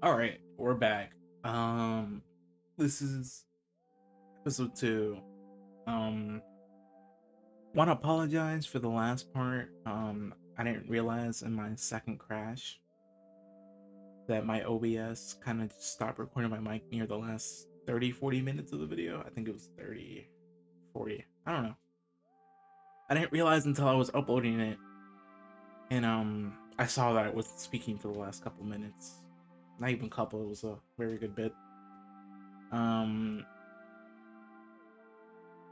All right, we're back. This is Episode 2. Um, want to apologize for the last part. I didn't realize in my second crash that my OBS kind of stopped recording my mic near the last 30-40 minutes of the video. I think it was 30, 40. I don't know. I didn't realize until I was uploading it, and I saw that it was speaking for the last couple minutes. Not even couple. It was a very good bit. Um,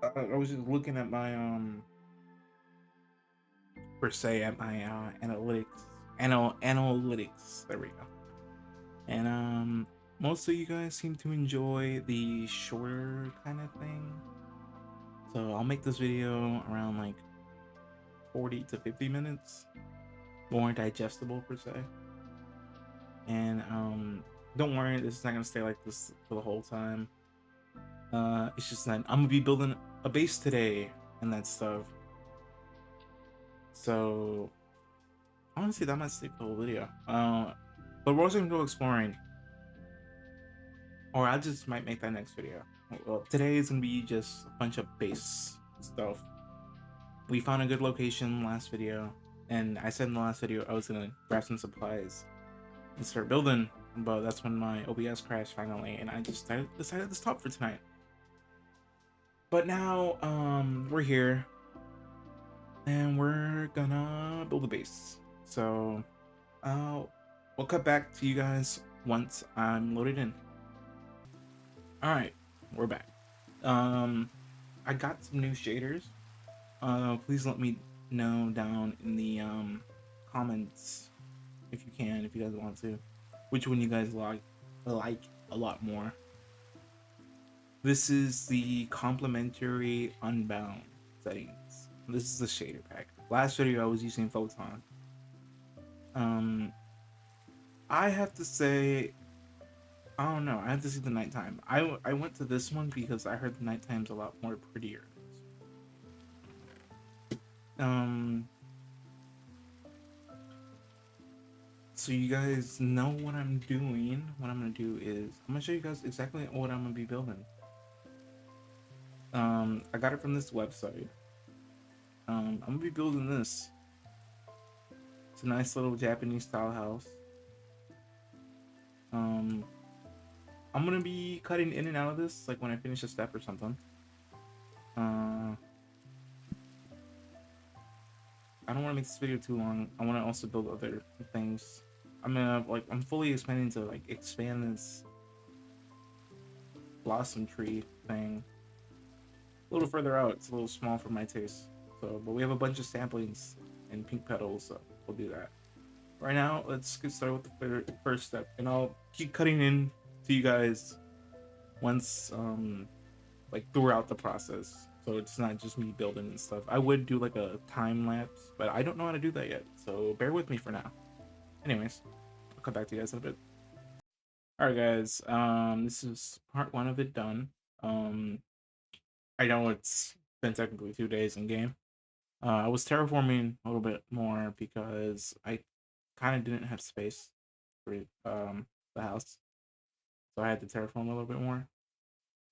I was just looking at my per se at my analytics. There we go. And most of you guys seem to enjoy the shorter kind of thing. So I'll make this video around like 40 to 50 minutes, more digestible per se. And don't worry, this is not gonna stay like this for the whole time. It's just that I'm gonna be building a base today and that stuff. So honestly, that might sleep the whole video. But we're also gonna go exploring, or I just might make that next video. Well, today is gonna be just a bunch of base stuff. We found a good location last video, and I said in the last video I was gonna grab some supplies and start building, but that's when my OBS crashed finally, and I just decided to stop for tonight. But now, we're here, and we're gonna build a base. So, we'll cut back to you guys once I'm loaded in. All right, we're back. I got some new shaders. Please let me know down in the comments if you can, if you guys want to, which one you guys like a lot more. This is the complementary unbound settings. This is the shader pack. Last video I was using Photon. I have to say, I don't know. I have to see the nighttime. I went to this one because I heard the nighttime's a lot more prettier. So you guys know what I'm doing. What I'm gonna do is I'm gonna show you guys exactly what I'm gonna be building. I got it from this website. I'm gonna be building this. It's a nice little Japanese style house. I'm gonna be cutting in and out of this like when I finish a step or something. I don't want to make this video too long. I want to also build other things. I'm fully expanding to like expand this blossom tree thing a little further out. It's a little small for my taste. So, but we have a bunch of samplings and pink petals, so we'll do that. Right now, let's get started with the first step, and I'll keep cutting in to you guys once, like throughout the process. So it's not just me building and stuff. I would do like a time lapse, but I don't know how to do that yet. So bear with me for now. Anyways, I'll come back to you guys in a bit. All right, guys. This is part 1 of it done. I know it's been technically 2 days in game. I was terraforming a little bit more because I kind of didn't have space for the house, so I had to terraform a little bit more.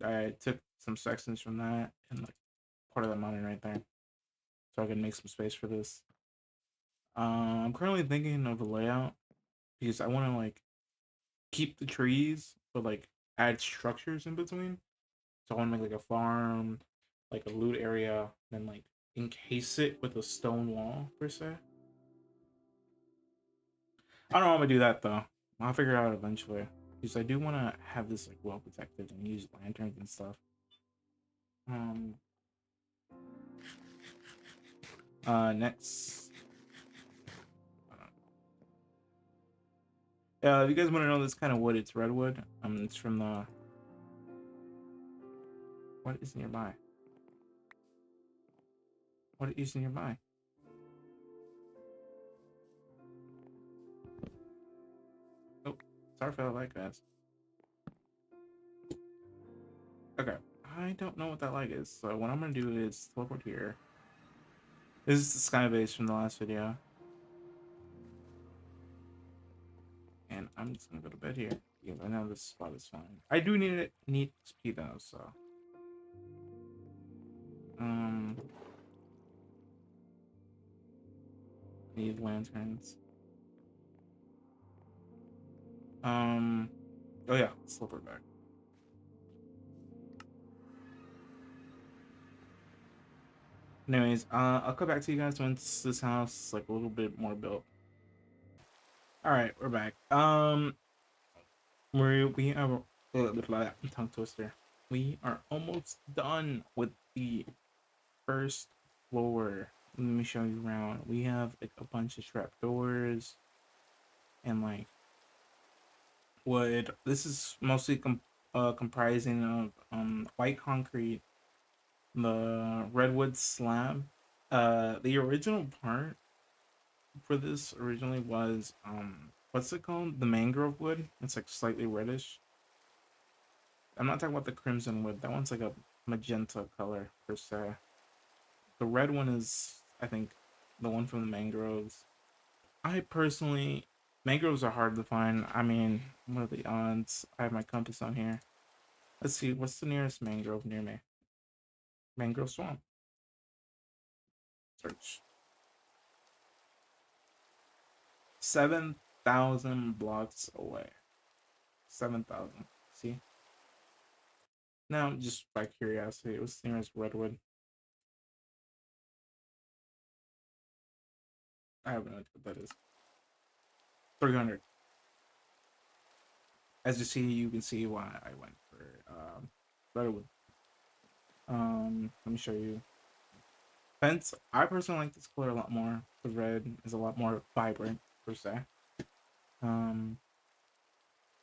I took some sections from that and like part of that mountain right there, so I can make some space for this. I'm currently thinking of a layout because I want to like keep the trees, but like add structures in between. So I want to make like a farm, like a loot area, then like encase it with a stone wall per se. I don't know how I'm gonna do that though. I'll figure it out eventually. Because I do want to have this like well protected and use lanterns and stuff. Um. Next. If you guys want to know this kind of wood, it's redwood. It's from the. What is nearby? What is nearby? Oh, sorry for that, guys. Okay, I don't know what that light is, so what I'm gonna do is teleport here. This is the sky base from the last video. and I'm just gonna go to bed here because I know this spot is fine. I do need XP though, so um need lanterns. Um oh yeah, slipper bag. Anyways, I'll come back to you guys once this house is like a little bit more built. All right, we're back. We are tongue twister. We are almost done with the first floor. Let me show you around. We have like a bunch of trap doors and like wood. This is mostly comprising of white concrete, the redwood slab. The original part for this originally was what's it called? The mangrove wood. It's like slightly reddish. I'm not talking about the crimson wood. That one's like a magenta color per se. The red one is, I think, the one from the mangroves. I personally, mangroves are hard to find. I mean, what are the odds? I have my compass on here. Let's see, what's the nearest mangrove near me? Mangrove swamp. Search. 7,000 blocks away. 7,000. See? Now, just by curiosity, what's the nearest redwood? I have no idea what that is. 300. As you can see why I went for redwood. Let me show you. Fence. I personally like this color a lot more. The red is a lot more vibrant per se. Um,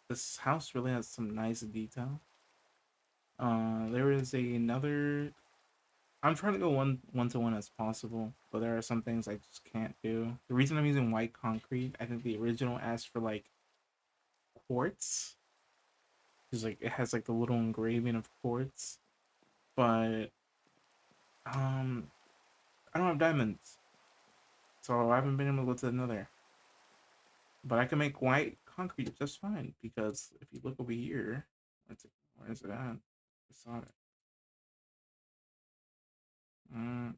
this house really has some nice detail. There is another. I'm trying to go one to one as possible, but there are some things I just can't do. The reason I'm using white concrete, I think the original asked for like quartz, because like it has like the little engraving of quartz, but um, I don't have diamonds, so I haven't been able to go to another. But I can make white concrete just fine because if you look over here, where is it at? I saw it.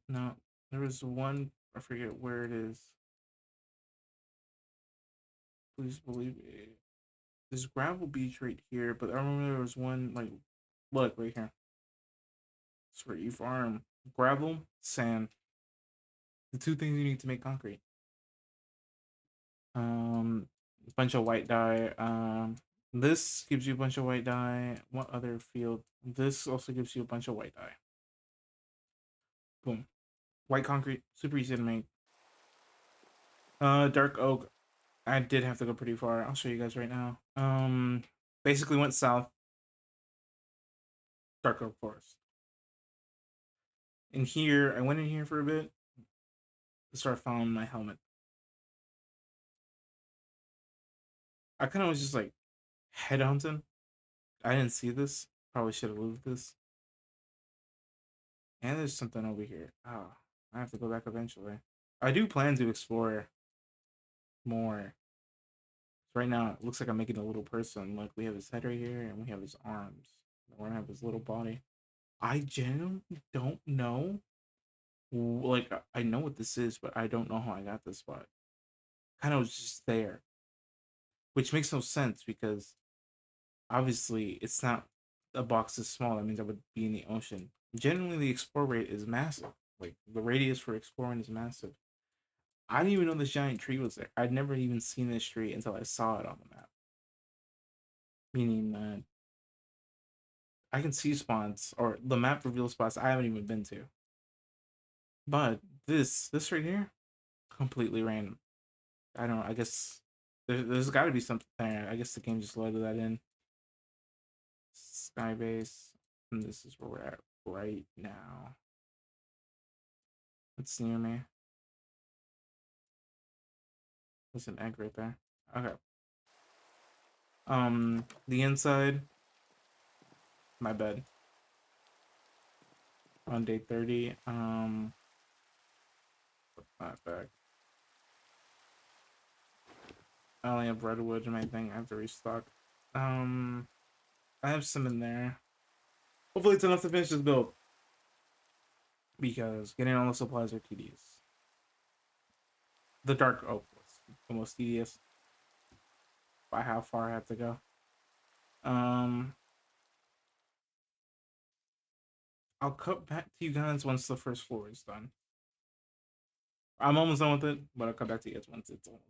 No, there was one. I forget where it is. Please believe it. There's gravel beach right here, but I remember there was one like, look right here. It's where you farm gravel, sand, the two things you need to make concrete. A bunch of white dye. This gives you a bunch of white dye. What other field? This also gives you a bunch of white dye. Boom. White concrete, super easy to make. Dark oak. I did have to go pretty far. I'll show you guys right now. Basically went south. Dark oak forest. In here, I went in here for a bit. To start following my helmet. I kind of was just like headhunting. I didn't see this. Probably should have moved this. And there's something over here. Oh, I have to go back eventually. I do plan to explore more. So right now, it looks like I'm making a little person. Look, we have his head right here, and we have his arms. We're gonna have his little body. I genuinely don't know. Like, I know what this is, but I don't know how I got this spot. Kind of was just there, which makes no sense because obviously it's not a box is small. That means I would be in the ocean. Generally, the explore rate is massive. Like the radius for exploring is massive. I didn't even know this giant tree was there. I'd never even seen this tree until I saw it on the map. Meaning that I can see spots or the map reveals spots I haven't even been to. But this right here, completely random. I don't know. I guess there's got to be something there. I guess the game just loaded that in. Skybase, and this is where we're at right now. It's near me. There's an egg right there. Okay. The inside, my bed. On day 30. Put that back. I only have redwood in my thing. I have to restock. Um, I have some in there. Hopefully, it's enough to finish this build because getting all the supplies are tedious. The dark oak was the most tedious by how far I have to go. Um, I'll cut back to you guys once the first floor is done. I'm almost done with it, but I'll come back to you guys once it's almost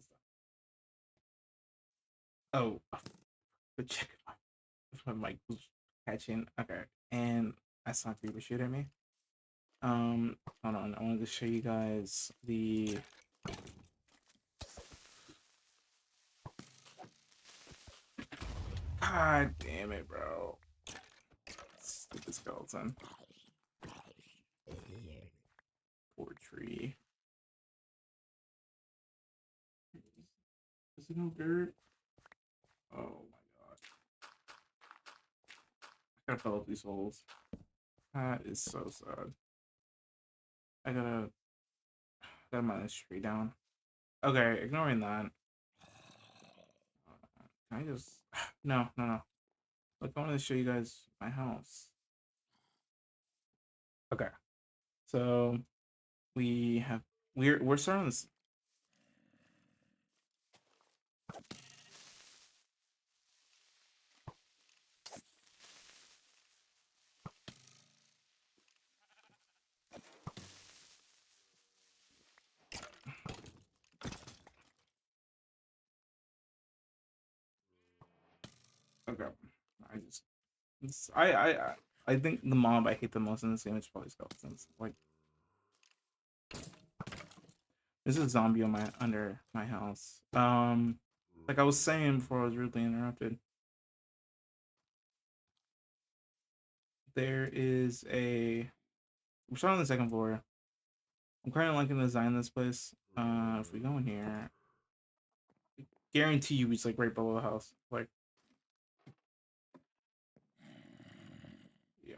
done. Oh, but check if my mic was catching. Okay, and I saw people shoot at me. Hold on. I wanted to show you guys the. God damn it, bro! Stupid skeleton. Poor tree. Is it no dirt? Oh my god! I gotta fill up these holes. That is so sad. I gotta mine this tree down. Okay, ignoring that. Can I just? No, no, no. Look, I wanted to show you guys my house. Okay, so we have we're starting this. Okay, I just it's, I think the mob I hate the most in this game is probably skeletons. Like there's a zombie on my under my house. Like I was saying before I was rudely interrupted. There is a we're starting on the second floor. I'm currently liking the design of this place. If we go in here, I guarantee you it's like right below the house. Like yeah,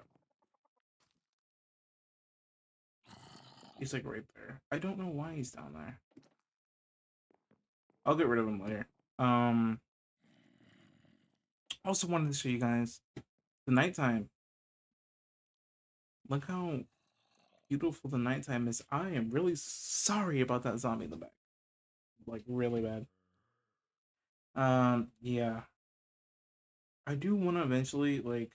he's like right there. I don't know why he's down there. I'll get rid of him later. Um, also wanted to show you guys the nighttime. Look how beautiful the nighttime is. I am really sorry about that zombie in the back. Like really bad. Yeah. I do want to eventually like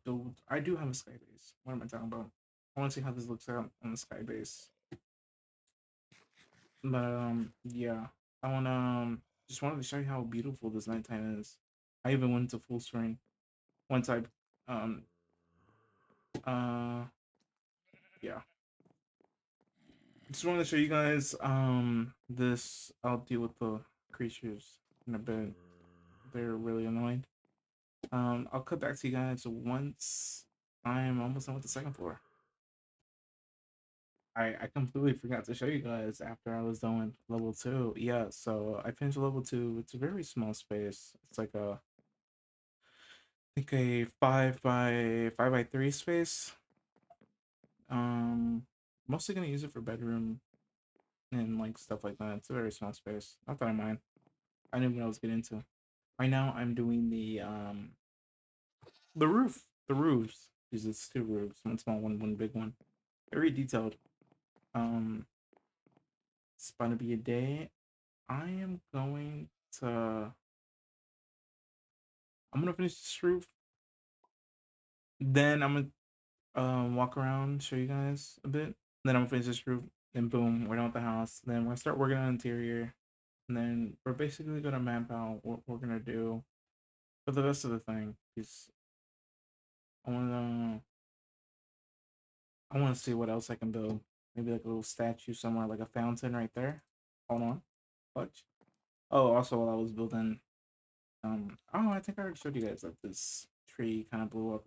build. I do have a sky base. What am I talking about? I want to see how this looks out on the sky base. But yeah. I want to just wanted to show you how beautiful this nighttime is. I even went to full screen once I um uh yeah. Just wanted to show you guys this. I'll deal with the creatures in a bit. They're really annoying. I'll cut back to you guys once I'm almost done with the second floor. I completely forgot to show you guys after I was done with level two. Yeah, so I finished level two. It's a very small space. It's like I think a 5 by 3 space. Um, Mostly gonna use it for bedroom and like stuff like that. It's a very small space. Not that I mind. I knew what I was getting into. Right now, I'm doing the roof, the roofs. Because it's two roofs, one small one, one big one. Very detailed. Um, it's about to be a day. I am going to. I'm gonna finish this roof. Then I'm gonna walk around, show you guys a bit. Then I'm gonna finish this roof. Then boom, we're done with the house. Then we're gonna start working on interior. And then we're basically gonna map out what we're gonna do for the rest of the thing. Because I wanna I wanna see what else I can build. Maybe like a little statue somewhere, like a fountain right there. Hold on. Clutch. Oh, also while I was building, oh, I think I already showed you guys that this tree kind of blew up.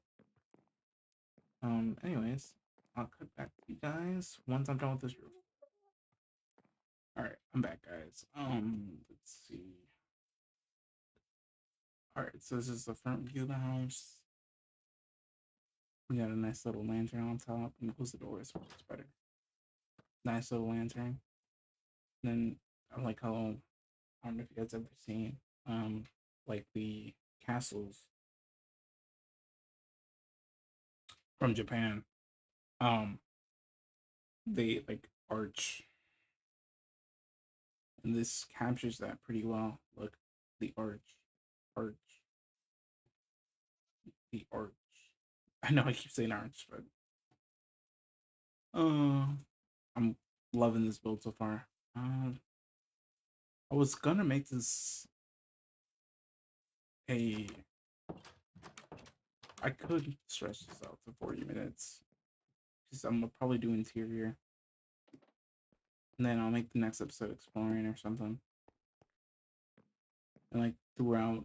Anyways, I'll cut back to you guys once I'm done with this roof. All right, I'm back, guys. Let's see. All right, so this is the front view of the house. We got a nice little lantern on top, and close the doors, which is better. Nice little lantern. Then I like how I don't know if you guys ever seen like the castles from Japan. Um, they like arch, and this captures that pretty well. Look, the arch, the arch. I know I keep saying arch, but uh, I'm loving this build so far. I was gonna make this a. I could stretch this out to 40 minutes because I'm gonna probably do interior, and then I'll make the next episode exploring or something. And like throughout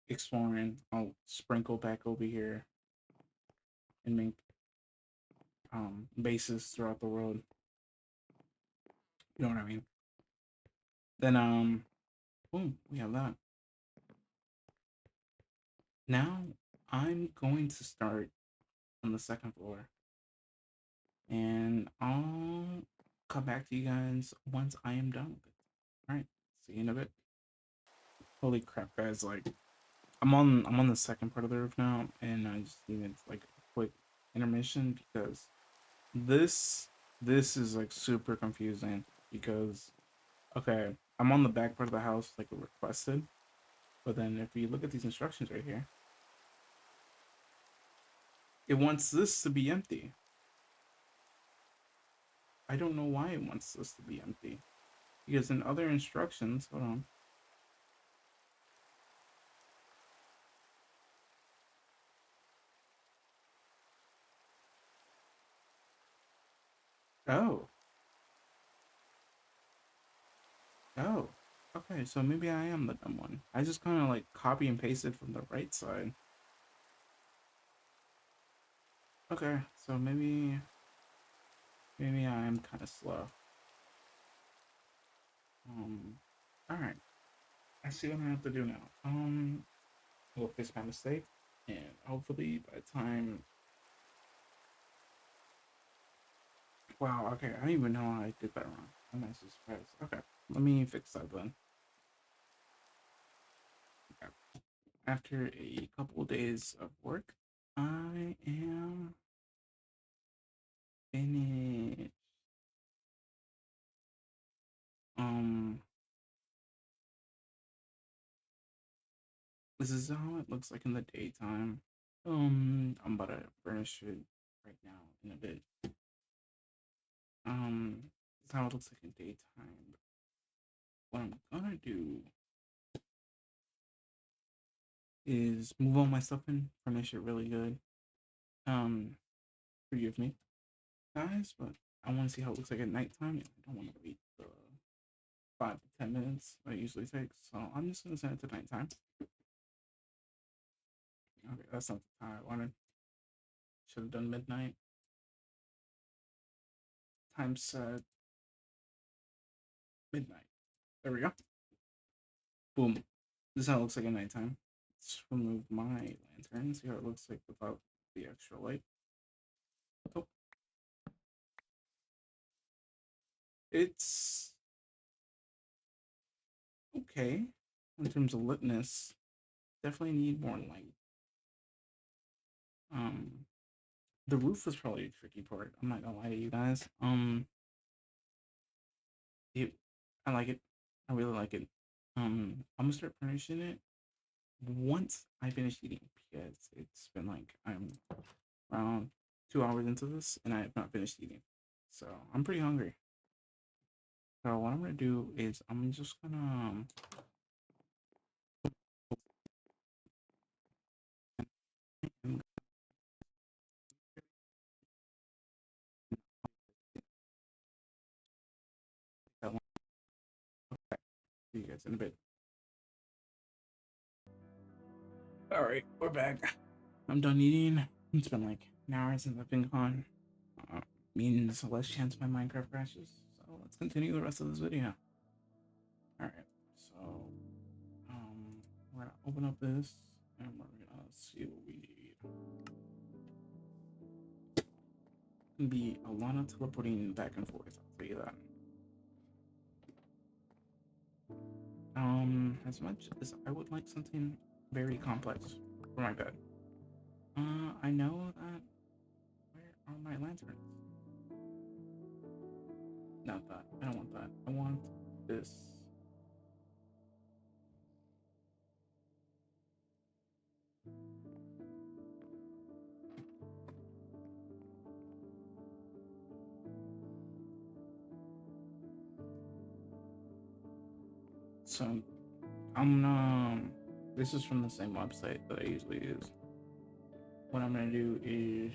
exploring, I'll sprinkle back over here and make bases throughout the world. You know what I mean? Then boom, we have that. Now I'm going to start on the second floor, and I'll come back to you guys once I am done with it. All right, see you in a bit. Holy crap, guys! Like I'm on the second part of the roof now, and I just needed like a quick intermission because this this is like super confusing because okay, I'm on the back part of the house like requested, but then if you look at these instructions right here, it wants this to be empty. I don't know why it wants this to be empty because in other instructions, hold on. Oh, oh, okay, so maybe I am the dumb one. I just kind of like copy and pasted from the right side. Okay, so maybe I am kind of slow. Um, all right. I see what I have to do now. We'll fix my mistake, and hopefully by the time. Wow. Okay. I don't even know how I did that wrong. I'm actually surprised. Okay. Let me fix that then. Okay. After a couple days of work, I am finished. Um, this is how it looks like in the daytime. I'm about to furnish it right now in a bit. This is how it looks like in daytime. What I'm gonna do is move all my stuff in, furnish it really good. Um, Forgive me, guys, but I want to see how it looks like at nighttime. I don't want to wait the 5 to 10 minutes that it usually takes, so I'm just gonna send it to nighttime. Okay, that's not the time I wanted. Should have done midnight. Time set midnight. There we go. Boom. This is how it looks like at nighttime. Let's remove my lantern. See how it looks like without the extra light. Oh, it's okay in terms of litness. Definitely need more light. Um, the roof was probably a tricky part. I'm not gonna lie to you guys. It, I like it. I really like it. I'm gonna start finishing it once I finish eating because it's been like I'm around 2 hours into this and I have not finished eating, so I'm pretty hungry. So what I'm gonna do is I'm just gonna see you guys in a bit. All right, we're back. I'm done eating. It's been like an hour since I've been gone. Uh, Means less chance my Minecraft crashes. So let's continue the rest of this video. All right, so we're gonna open up this and we're gonna see what we need. Gonna be a lot of teleporting back and forth. I'll tell you that. As much as I would like something very complex for my bed, I know that. Where are my lanterns? Not that. I don't want that. I want this. So I'm gonna. This is from the same website that I usually use. What I'm gonna do is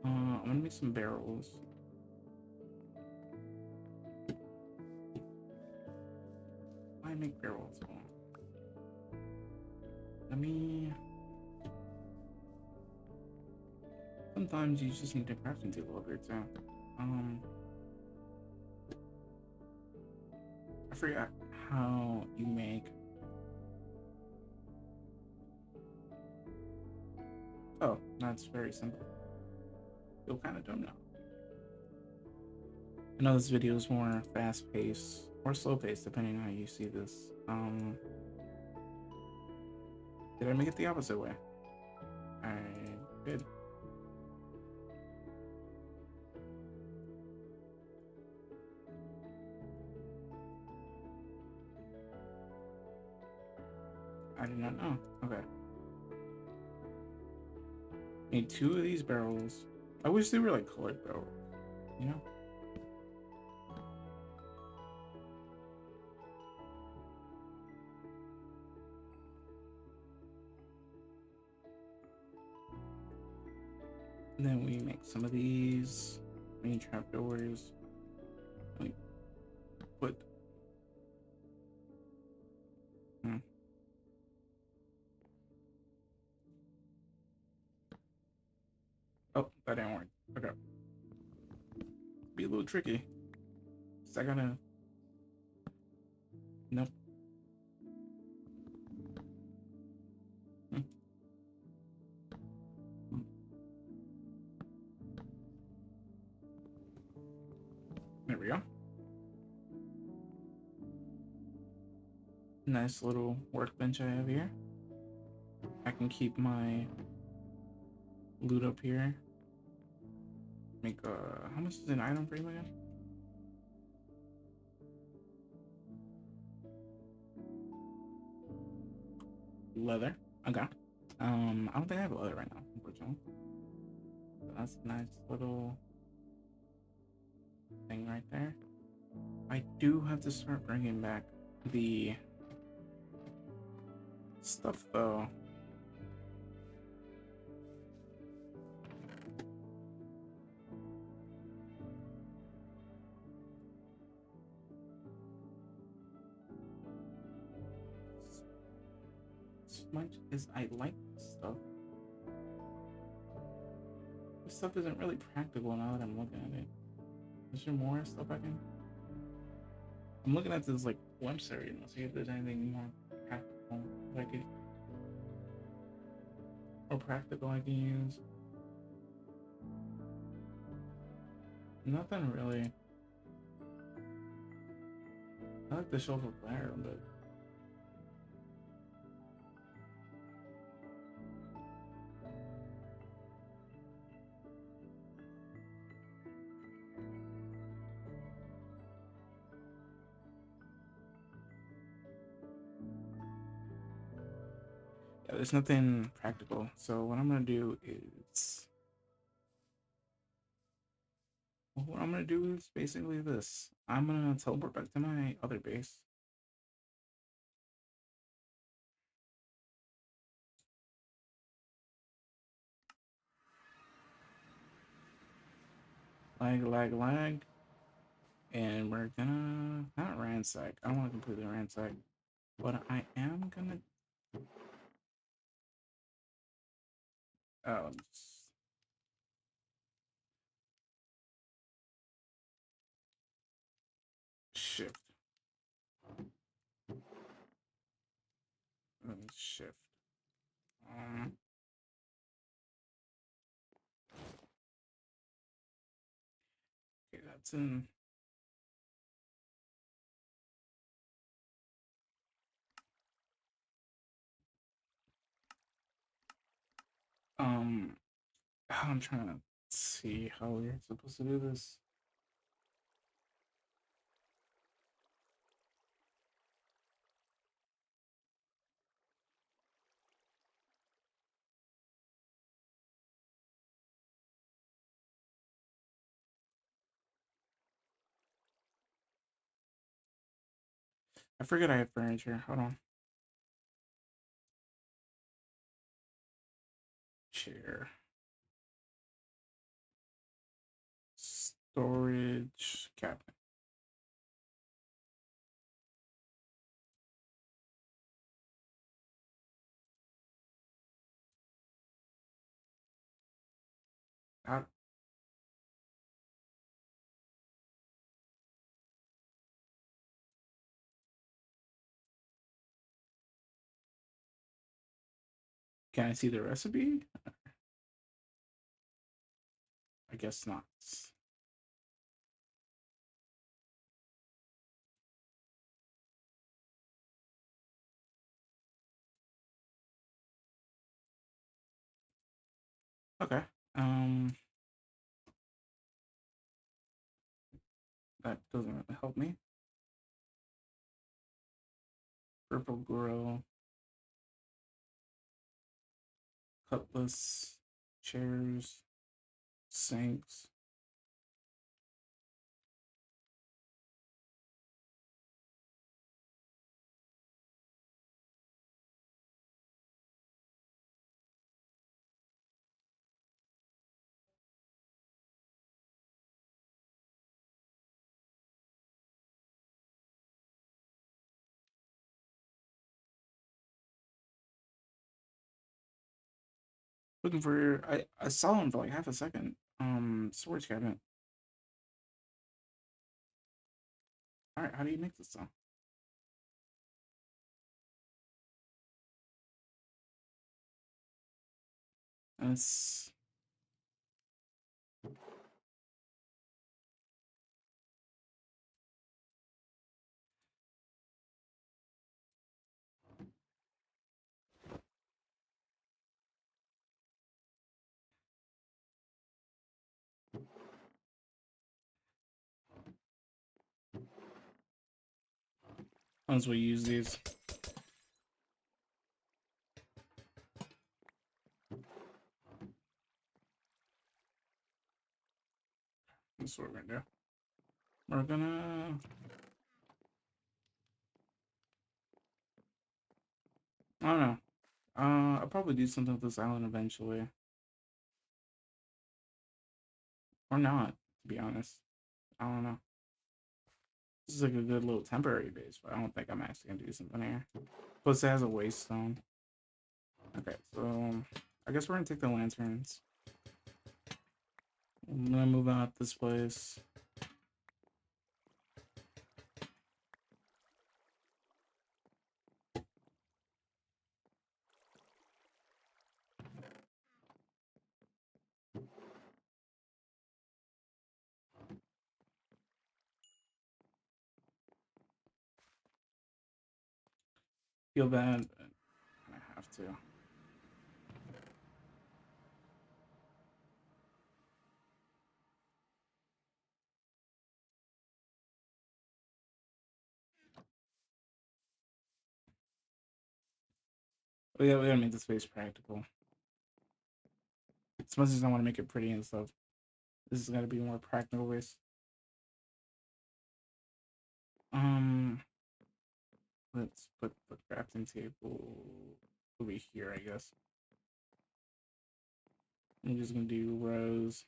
I'm gonna make some barrels. Why make barrels? Hold on. Let me. Sometimes you just need a crafting table over too. Um, I forgot how you make. Oh, that's very simple. You'll kind of don't know. I know this video is more fast paced or slow paced, depending on how you see this. Did I make it the opposite way? I did. I did not know. Okay. Need two of these barrels. I wish they were like colored barrels, you know? And then we make some of these. We need trapdoors. We put. Hmm. Oh, that didn't work. Okay. Be a little tricky. So I gotta. Nope. Hmm. There we go. Nice little workbench I have here. I can keep my loot up here. Make how much is an item frame again? Leather. Okay. I don't think I have leather right now, unfortunately. But that's a nice little thing right there. I do have to start bringing back the stuff though. As much as I like this stuff isn't really practical now that I'm looking at it. Is there more stuff I can? I'm looking at this like website right now, see if there's anything more practical that I could or practical I can use. Nothing really. I like the shovel flare, but yeah, there's nothing practical. So what I'm gonna do is what I'm gonna do is basically this. I'm gonna teleport back to my other base. Lag. And we're gonna not ransack. I don't want to completely ransack, but I am gonna oh shift. Shift. Um, It's in. Um, I'm trying to see how we're supposed to do this. I forget I have furniture. Hold on. Chair. Storage cabinet. How, can I see the recipe? I guess not. Okay. Um, that doesn't really help me. Purple grill, cutlass, chairs, sinks. Looking for. I saw him for like half a second. Storage cabinet. All right. How do you make this though? That's once we use these. That's what we're gonna do. We're gonna. I don't know. I'll probably do something with this island eventually, or not. To be honest, I don't know. This is like a good little temporary base, but I don't think I'm actually gonna do something here. Plus, it has a waste stone. Okay, so I guess we're gonna take the lanterns. I'm gonna move out this place. Feel bad, but I have to. We gotta make the space practical. As much as I want to make it pretty and stuff, this is gotta be more practical ways. Um, let's put the crafting table over here, I guess. I'm just gonna do rows.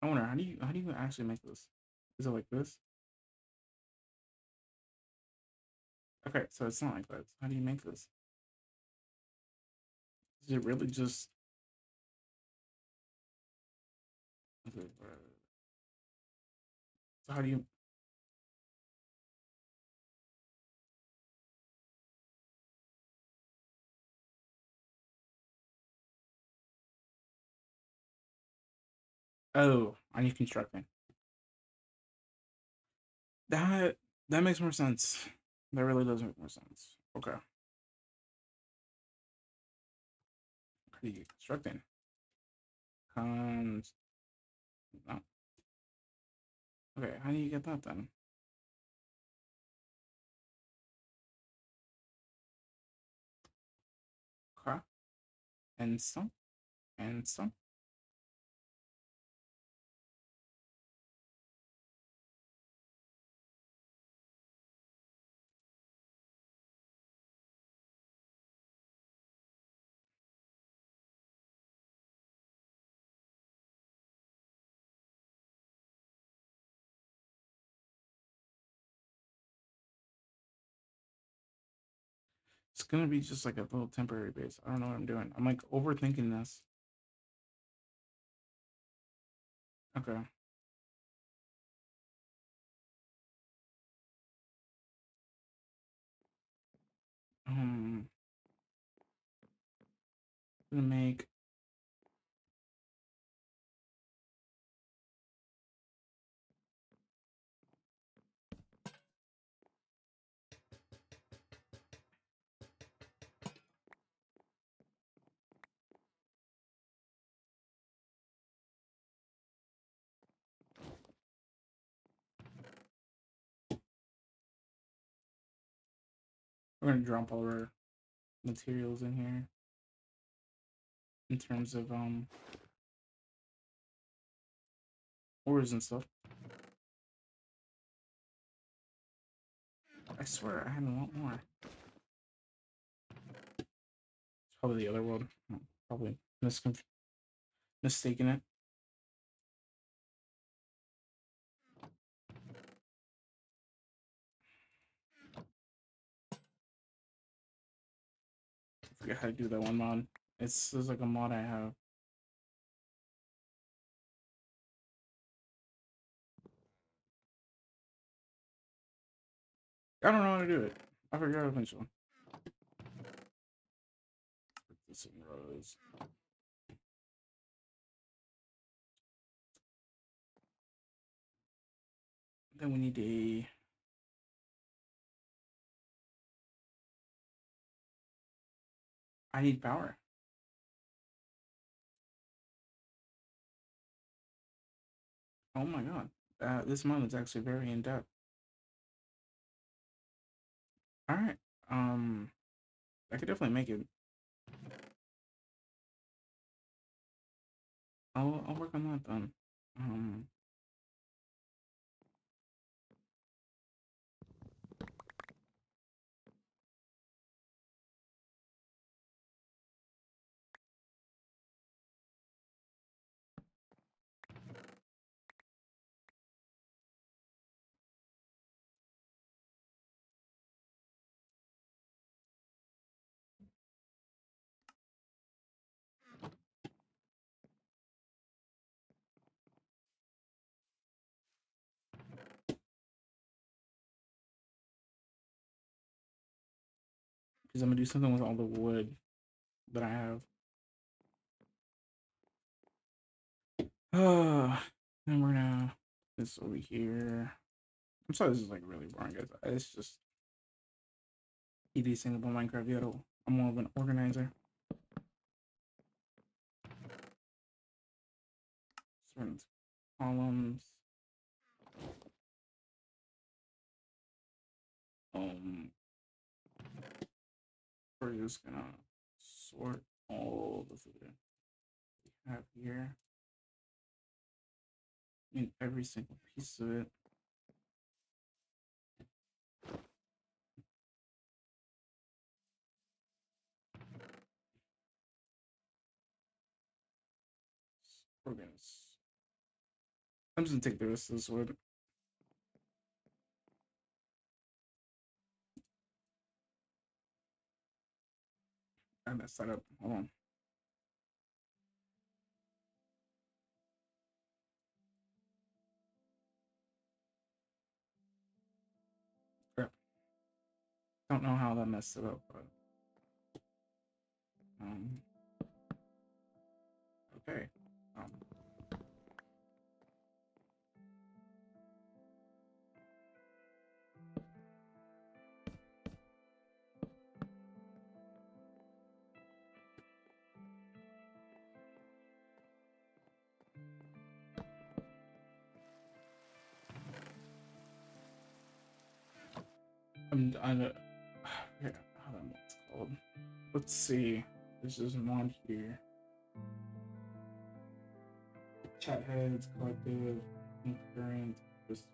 I wonder how do you actually make this? Is it like this? Okay, so it's not like that. How do you make this? Is it really just? So how do you? Oh, I need constructing. That that makes more sense. That really does make more sense. Okay. How do you get constructing? Cons. No. Okay. How do you get that then? Okay. And some. And some. It's gonna be just like a little temporary base. I don't know what I'm doing. I'm like overthinking this. Okay. Um. Gonna make. We're gonna drop all our materials in here in terms of ores and stuff. I swear I had a lot more. It's probably the other world. Probably mistaken it. I forget how to do that one mod. It's like a mod I have. I don't know how to do it. I forgot eventually. Put this in rows. Then we need a. I need power. Oh my god. This mod is actually very in depth. All right. I could definitely make it. I'll work on that then. Um, because I'm gonna do something with all the wood that I have. And we're gonna this over here. I'm sorry, this is like really boring, guys. It's just thing about Minecraft. I'm more of an organizer. Certain columns. Um, we're just gonna sort all the food we have here. In every single piece of it. We're gonna. I'm just gonna take the rest of this wood. I messed that up. Hold on. Crap. Don't know how that messed it up, but um. Okay. Um. I don't, I forget how that one's called. Let's see. There's this mod here. Chat heads, collective, concurrent, just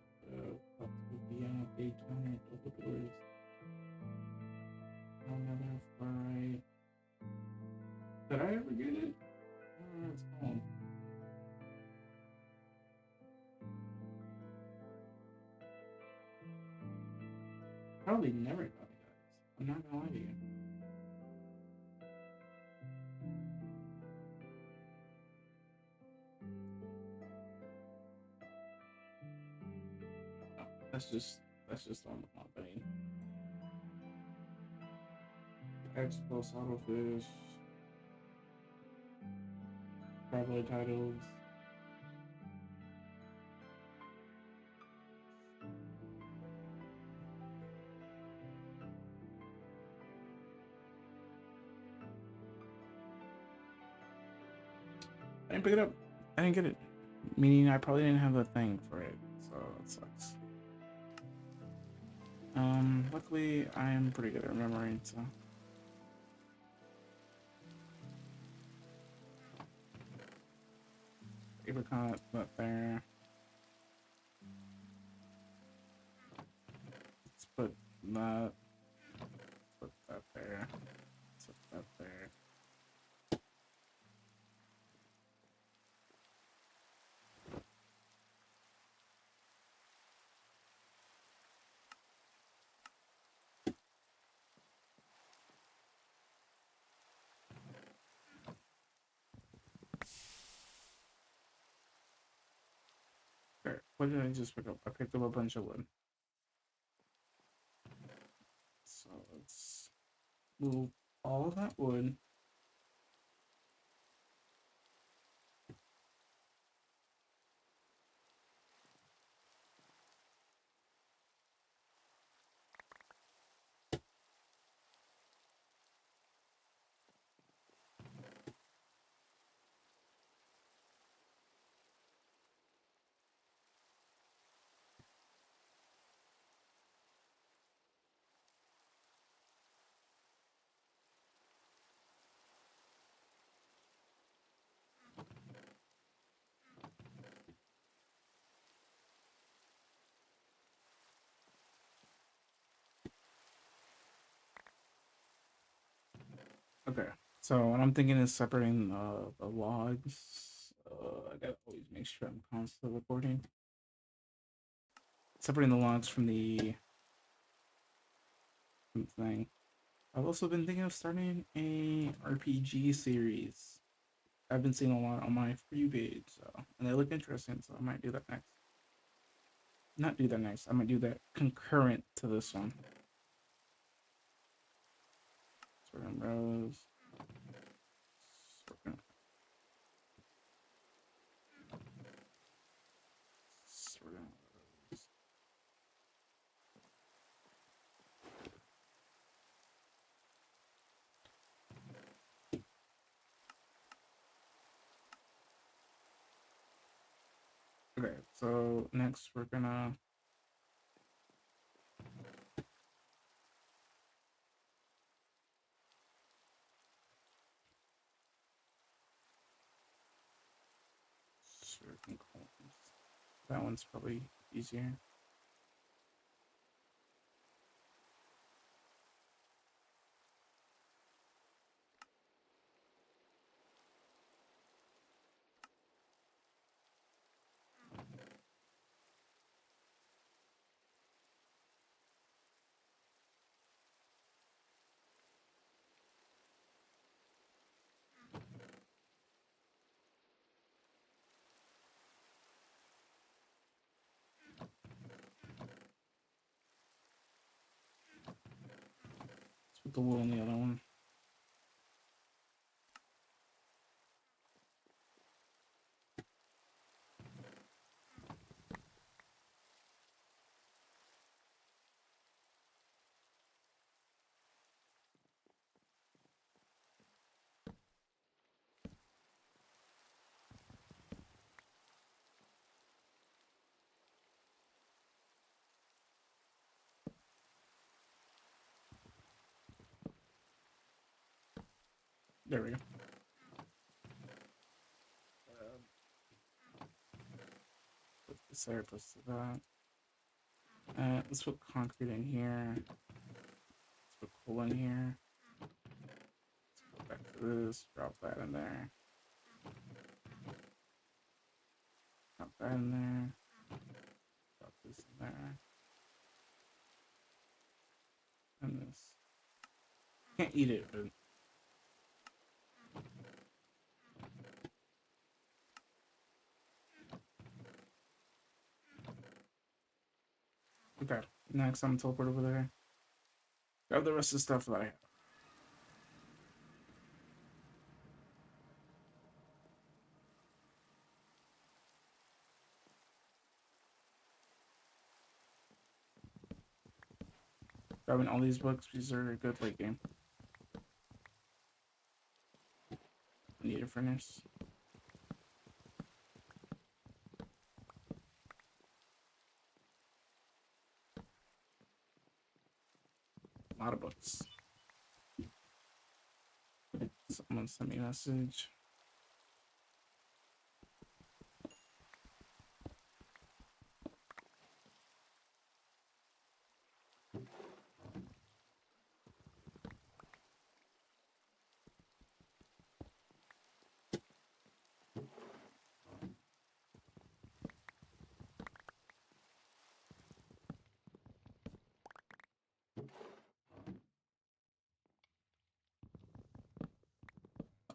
collective, piano, day counter, double doors, another far right. Did I ever get it? I don't know what it's called. Probably never got it, guys. I'm not gonna lie to you. No, that's just on the mod thing. X plus autofish, traveler titles. I didn't pick it up. I didn't get it. Meaning I probably didn't have the thing for it, so it sucks. Luckily I'm pretty good at remembering, so apricot, put there. Let's put that. Put that there. Put that there. Okay, what did I just pick up? I picked up a bunch of wood. So let's move all of that wood. Okay. So what I'm thinking is separating the logs. I gotta always make sure I'm constantly recording. Separating the logs from the thing. I've also been thinking of starting a RPG series. I've been seeing a lot on my free page, so and they look interesting, so I might do that next. Not do that next. I might do that concurrent to this one. Sort of rows. Sort of, sort of rows. Okay, so next we're gonna certain columns. That one's probably easier. Let's put the wool in the other one. There we go. Uh, put this there, put that. Let's put concrete in here. Let's put coal in here. Let's go back to this. Drop that in there. Drop that in there. Drop this in there. And this. Can't eat it, but okay. Next, I'm gonna teleport over there. Grab the rest of the stuff that I have. Grabbing all these books. These are a good late game. Need a furnace. A lot of books. Someone sent me a message.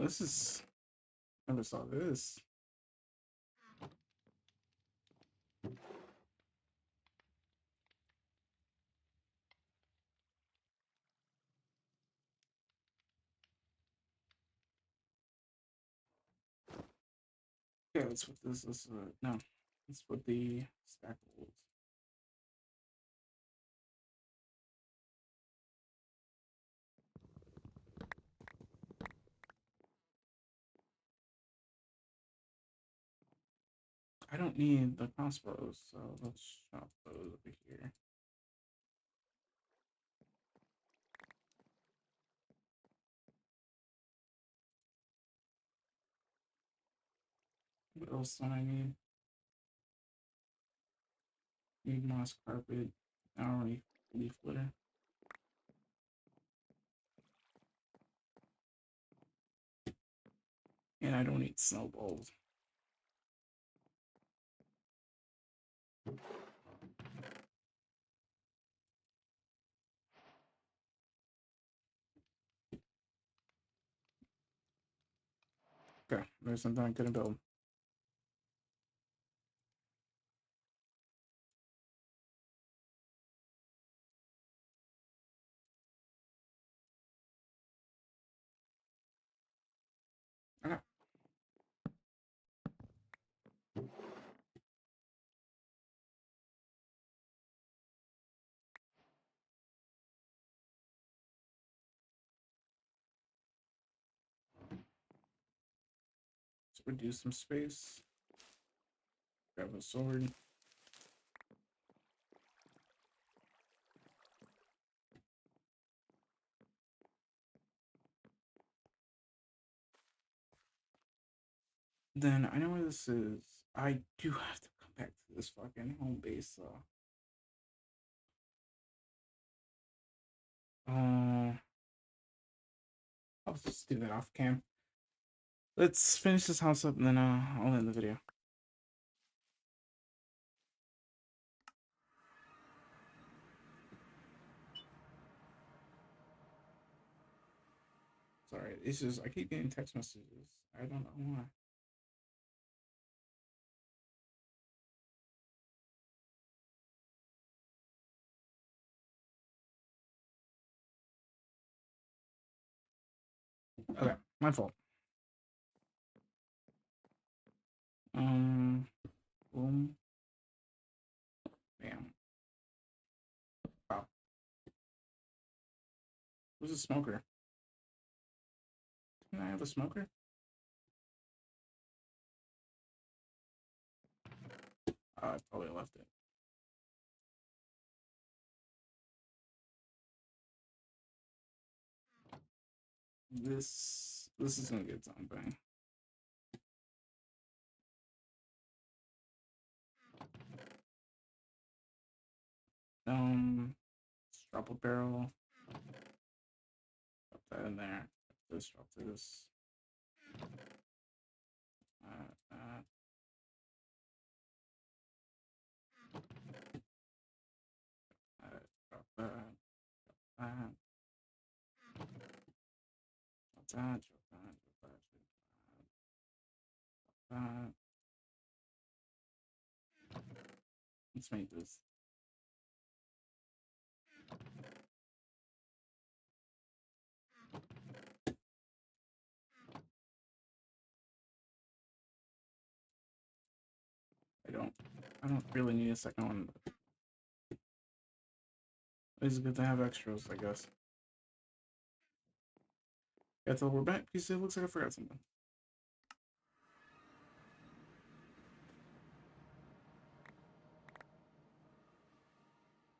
This is. Never saw this. Okay, let's put this. No. Let's put the stack of wolves. I don't need the crossbows, so let's shop those over here. What else do I need? Need moss carpet. I don't need leaf litter. And I don't need snowballs. Okay, there's something I couldn't build. Okay. Let's reduce some space. Grab a sword. Then I know where this is. I do have to come back to this fucking home base though. I'll just do that off cam. Let's finish this house up and then I'll end the video. Sorry, it's just I keep getting text messages. I don't know why. Okay, my fault. Boom, bam. Wow, who's a smoker? Can I have a smoker? I probably left it. This This is gonna get something. Let's drop a barrel. Drop that in there. Drop this. Uh, uh, drop that. Drop that. Drop that. Let's make this. I don't really need a second one. But it's good to have extras, I guess. Yeah, till we're back, because it looks like I forgot something.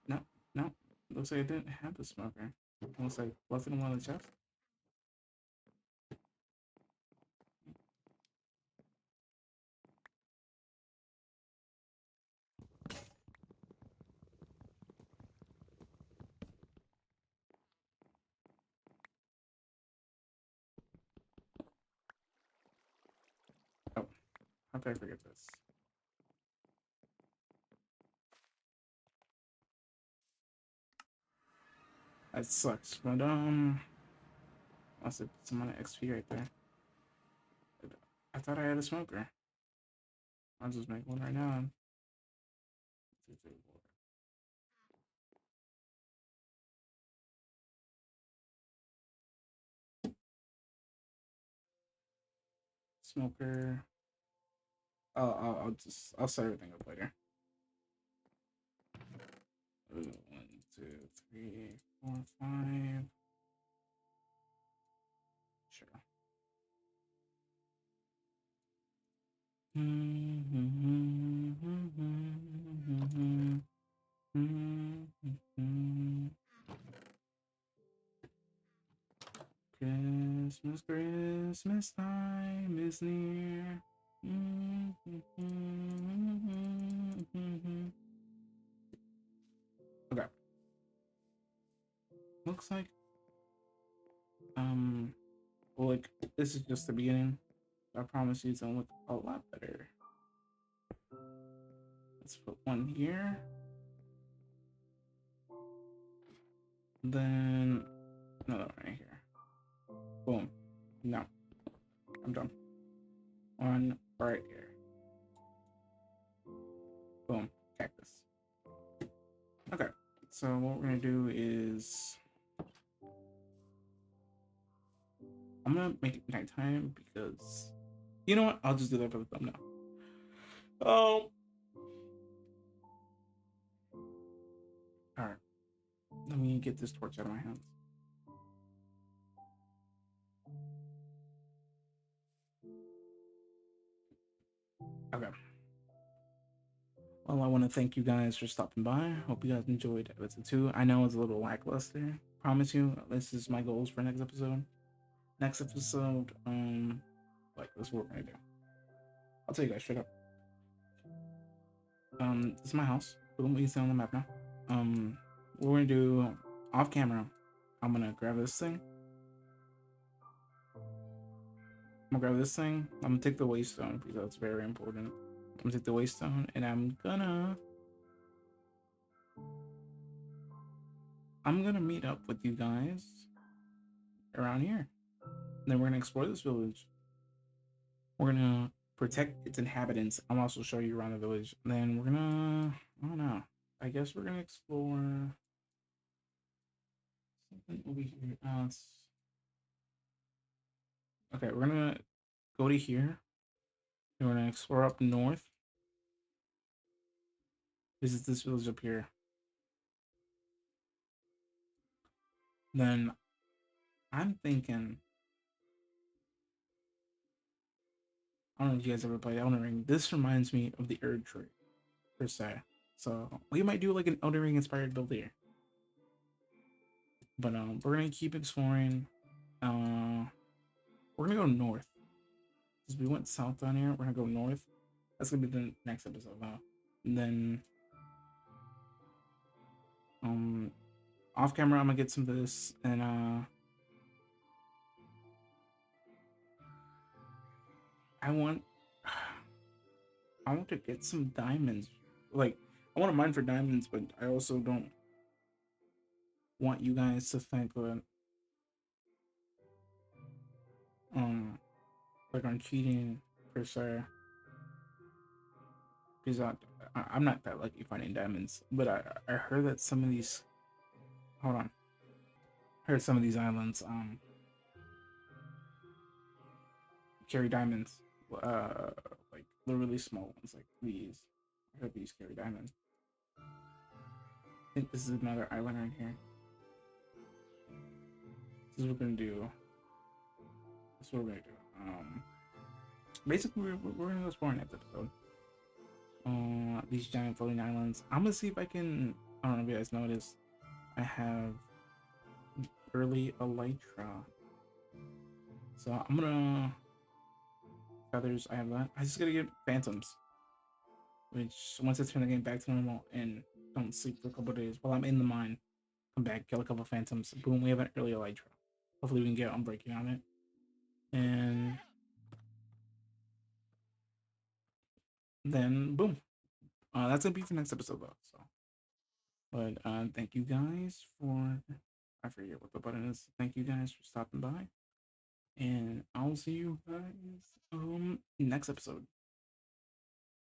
No, no. Looks like I didn't have the smoker. Looks like left it in one of the chests. Oh, how did I forget this? That sucks, but must have some amount of XP right there. I thought I had a smoker. I'll just make one right now. Smoker. I'll set everything up later. 1, 2, 3, 4, 5. Sure. Christmas time is near. Okay. Looks like well, like this is just the beginning. I promise you it's gonna look a lot better. Let's put one here. Then another one right here. Boom. No. I'm done. One right here. Boom. Cactus. Okay. So what we're gonna do is I'm gonna make it nighttime because you know what? I'll just do that for the thumbnail. Oh. Alright. Let me get this torch out of my hands. Okay. Well, I want to thank you guys for stopping by. Hope you guys enjoyed episode 2. I know it's a little lackluster. Promise you, this is my goals for next episode. Next episode, like this is what we're gonna do. I'll tell you guys straight up. This is my house. Boom, you see on the map now. What we're gonna do off camera. I'm gonna grab this thing. I'm gonna grab this thing. I'm gonna take the waystone because that's very important. I'm gonna take the waystone and I'm gonna meet up with you guys around here. And then we're gonna explore this village. We're gonna protect its inhabitants. I'm also show you around the village. And then we're gonna I don't know. I guess we're gonna explore something over here. Okay, we're gonna go to here. And we're gonna explore up north. Visit this village up here. Then I'm thinking I don't know if you guys ever played Elden Ring. This reminds me of the Erd tree, per se. So we might do like an Elden Ring inspired build here. But we're gonna keep exploring. We're we're gonna go north. Because we went south down here, we're gonna go north. That's gonna be the next episode though. And then um off camera I'm gonna get some of this and I want I want to get some diamonds. Like I want to mine for diamonds, but I also don't want you guys to think that um like I'm cheating per se. Because I'm not that lucky finding diamonds, but I heard that some of these hold on, I heard some of these islands carry diamonds, like the really small ones like these. I heard these carry diamonds. I think this is another island right here. This is what we're gonna do. This is what we're gonna do. Basically we're gonna go explore next episode. These giant floating islands. I'm gonna see if I can. I don't know if you guys noticed. I have early elytra, so I'm gonna feathers. I have that. I just gotta get phantoms, which once I turn the game back to normal and don't sleep for a couple days while I'm in the mine, come back, kill a couple phantoms. Boom, we have an early elytra. Hopefully we can get unbreaking on it, and then boom. That's gonna be for next episode though. So, but thank you guys for. I forget what the button is. Thank you guys for stopping by, and I'll see you guys next episode.